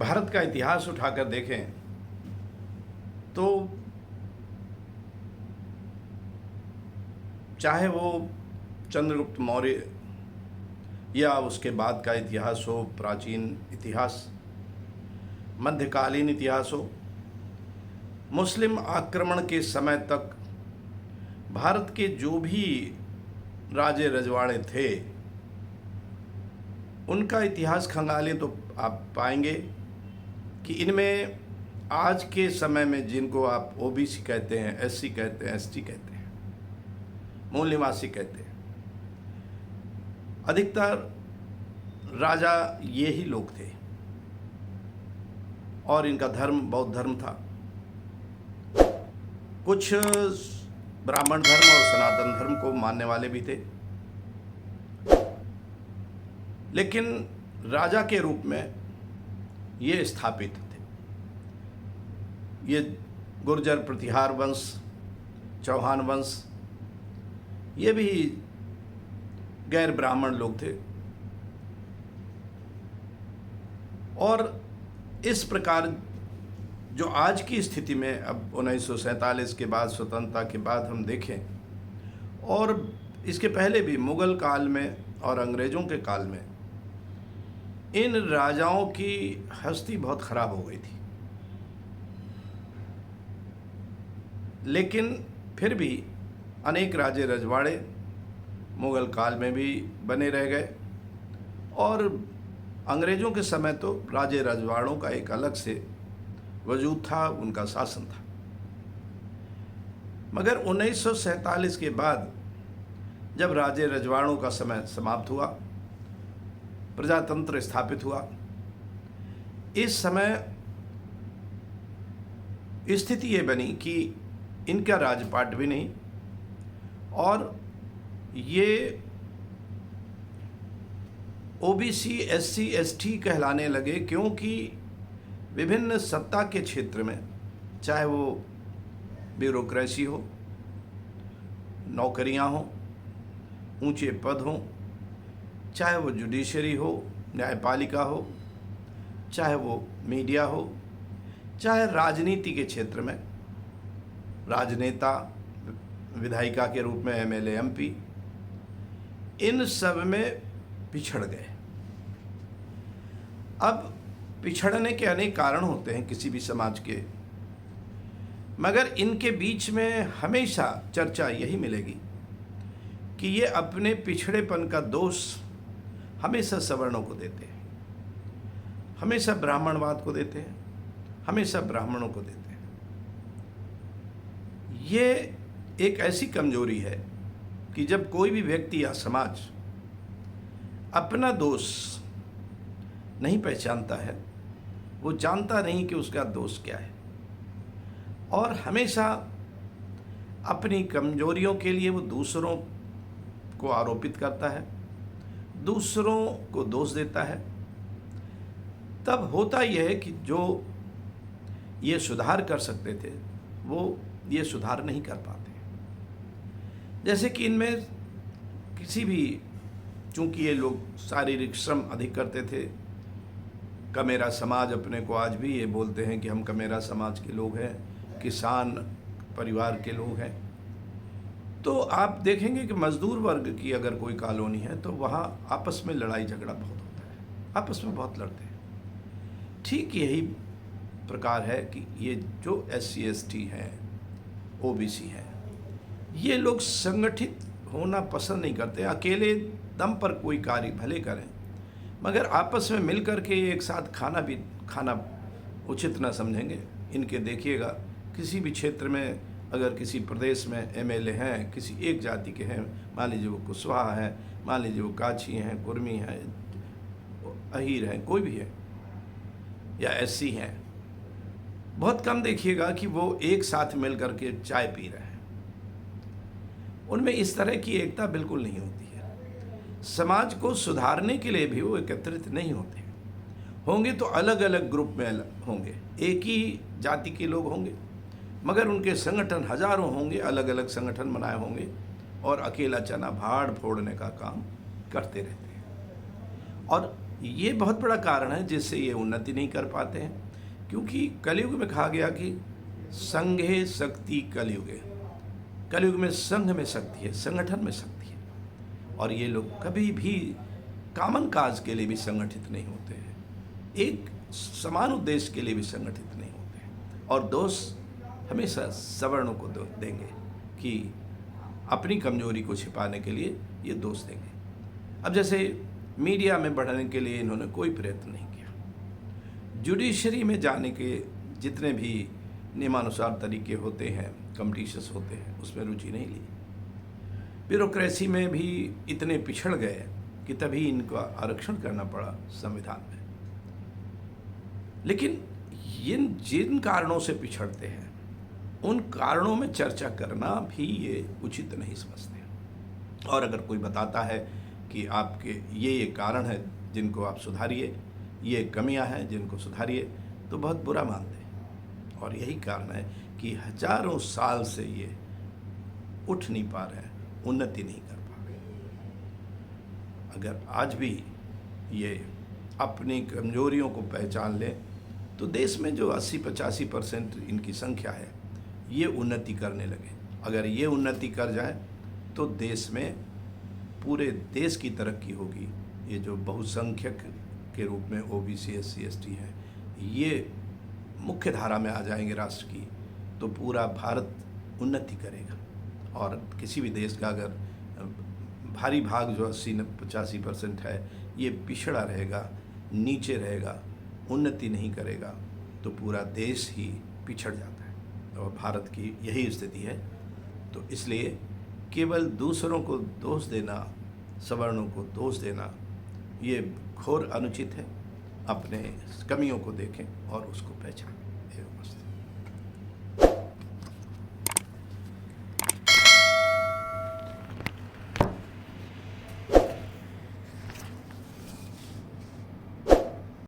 भारत का इतिहास उठाकर देखें तो चाहे वो चंद्रगुप्त मौर्य या उसके बाद का इतिहास हो, प्राचीन इतिहास, मध्यकालीन इतिहास हो, मुस्लिम आक्रमण के समय तक भारत के जो भी राजे रजवाड़े थे उनका इतिहास खंगालें तो आप पाएंगे कि इनमें आज के समय में जिनको आप ओबीसी कहते हैं, एससी कहते हैं, एसटी कहते हैं, मूल निवासी कहते हैं, अधिकतर राजा ये ही लोग थे और इनका धर्म बौद्ध धर्म था। कुछ ब्राह्मण धर्म और सनातन धर्म को मानने वाले भी थे, लेकिन राजा के रूप में ये स्थापित थे। ये गुर्जर प्रतिहार वंश, चौहान वंश, ये भी गैर ब्राह्मण लोग थे। और इस प्रकार जो आज की स्थिति में अब 1947 के बाद, स्वतंत्रता के बाद हम देखें, और इसके पहले भी मुगल काल में और अंग्रेज़ों के काल में इन राजाओं की हस्ती बहुत खराब हो गई थी, लेकिन फिर भी अनेक राजे रजवाड़े मुगल काल में भी बने रह गए और अंग्रेज़ों के समय तो राजे रजवाड़ों का एक अलग से वजूद था, उनका शासन था। मगर 1947 के बाद जब राजे रजवाड़ों का समय समाप्त हुआ, प्रजातंत्र स्थापित हुआ, इस समय स्थिति ये बनी कि इनका राजपाट भी नहीं और ये ओबीसी, एससी, एसटी कहलाने लगे, क्योंकि विभिन्न सत्ता के क्षेत्र में, चाहे वो ब्यूरोक्रेसी हो, नौकरियां हो, ऊंचे पद हों, चाहे वो जुडिशरी हो, न्यायपालिका हो, चाहे वो मीडिया हो, चाहे राजनीति के क्षेत्र में राजनेता, विधायिका के रूप में एमएलए, एमपी, इन सब में पिछड़ गए। अब पिछड़ने के अनेक कारण होते हैं किसी भी समाज के, मगर इनके बीच में हमेशा चर्चा यही मिलेगी कि ये अपने पिछड़ेपन का दोष हमेशा सवर्णों को देते हैं, हमेशा ब्राह्मणवाद को देते हैं, हमेशा ब्राह्मणों को देते हैं। ये एक ऐसी कमजोरी है कि जब कोई भी व्यक्ति या समाज अपना दोष नहीं पहचानता है, वो जानता नहीं कि उसका दोष क्या है, और हमेशा अपनी कमजोरियों के लिए वो दूसरों को आरोपित करता है, दूसरों को दोष देता है, तब होता यह है कि जो ये सुधार कर सकते थे वो ये सुधार नहीं कर पाते। जैसे कि इनमें किसी भी, चूंकि ये लोग शारीरिक श्रम अधिक करते थे, कमेरा समाज अपने को आज भी ये बोलते हैं कि हम कमेरा समाज के लोग हैं, किसान परिवार के लोग हैं, तो आप देखेंगे कि मजदूर वर्ग की अगर कोई कॉलोनी है तो वहाँ आपस में लड़ाई झगड़ा बहुत होता है, आपस में बहुत लड़ते हैं। ठीक यही प्रकार है कि ये जो SC ST हैं, OBC हैं, ये लोग संगठित होना पसंद नहीं करते। अकेले दम पर कोई कार्य भले करें, मगर आपस में मिल कर के एक साथ खाना उचित न समझेंगे। इनके देखिएगा किसी भी क्षेत्र में, अगर किसी प्रदेश में MLA हैं, किसी एक जाति के हैं, मान लीजिए वो कुशवाहा हैं, मान लीजिए वो काछी हैं, कुर्मी हैं, अहीर हैं, कोई भी है, या SC हैं, बहुत कम देखिएगा कि वो एक साथ मिल कर के चाय पी रहे हैं। उनमें इस तरह की एकता बिल्कुल नहीं होती है। समाज को सुधारने के लिए भी वो एकत्रित नहीं होते होंगे, तो अलग अलग ग्रुप में होंगे, एक ही जाति के लोग होंगे, मगर उनके संगठन हजारों होंगे, अलग अलग संगठन बनाए होंगे और अकेला चना भाड़ फोड़ने का काम करते रहते हैं। और ये बहुत बड़ा कारण है जिससे ये उन्नति नहीं कर पाते हैं, क्योंकि कलयुग में कहा गया कि संघे शक्ति कलयुगे। कलयुग में संघ में शक्ति है, संगठन में शक्ति है, और ये लोग कभी भी कामन काज के लिए भी संगठित नहीं होते हैं, एक समान उद्देश्य के लिए भी संगठित नहीं होते हैं, और दोष हमेशा सवर्णों को देंगे कि अपनी कमजोरी को छिपाने के लिए ये दोष देंगे। अब जैसे मीडिया में बढ़ने के लिए इन्होंने कोई प्रयत्न नहीं किया, जुडिशरी में जाने के जितने भी नियमानुसार तरीके होते हैं, कम्पिटिशन्स होते हैं, उसमें रुचि नहीं ली। ब्यूरोक्रेसी में भी इतने पिछड़ गए कि तभी इनका आरक्षण करना पड़ा संविधान में। लेकिन जिन कारणों से पिछड़ते हैं उन कारणों में चर्चा करना भी ये उचित नहीं समझते। और अगर कोई बताता है कि आपके ये कारण है जिनको आप सुधारिए, ये कमियां हैं जिनको सुधारिए, तो बहुत बुरा मानते हैं। और यही कारण है कि हजारों साल से ये उठ नहीं पा रहे हैं, उन्नति नहीं कर पा रहे। अगर आज भी ये अपनी कमजोरियों को पहचान लें तो देश में जो 80-85% इनकी संख्या है ये उन्नति करने लगे। अगर ये उन्नति कर जाए तो देश में पूरे देश की तरक्की होगी। ये जो बहुसंख्यक के रूप में ओबीसी, एससी, एसटी है, ये मुख्य धारा में आ जाएंगे राष्ट्र की, तो पूरा भारत उन्नति करेगा। और किसी भी देश का अगर भारी भाग जो 80-85% है ये पिछड़ा रहेगा, नीचे रहेगा, उन्नति नहीं करेगा, तो पूरा देश ही पिछड़ जाता है। और भारत की यही स्थिति है। तो इसलिए केवल दूसरों को दोष देना, सवर्णों को दोष देना, ये घोर अनुचित है। अपने कमियों को देखें और उसको पहचानें।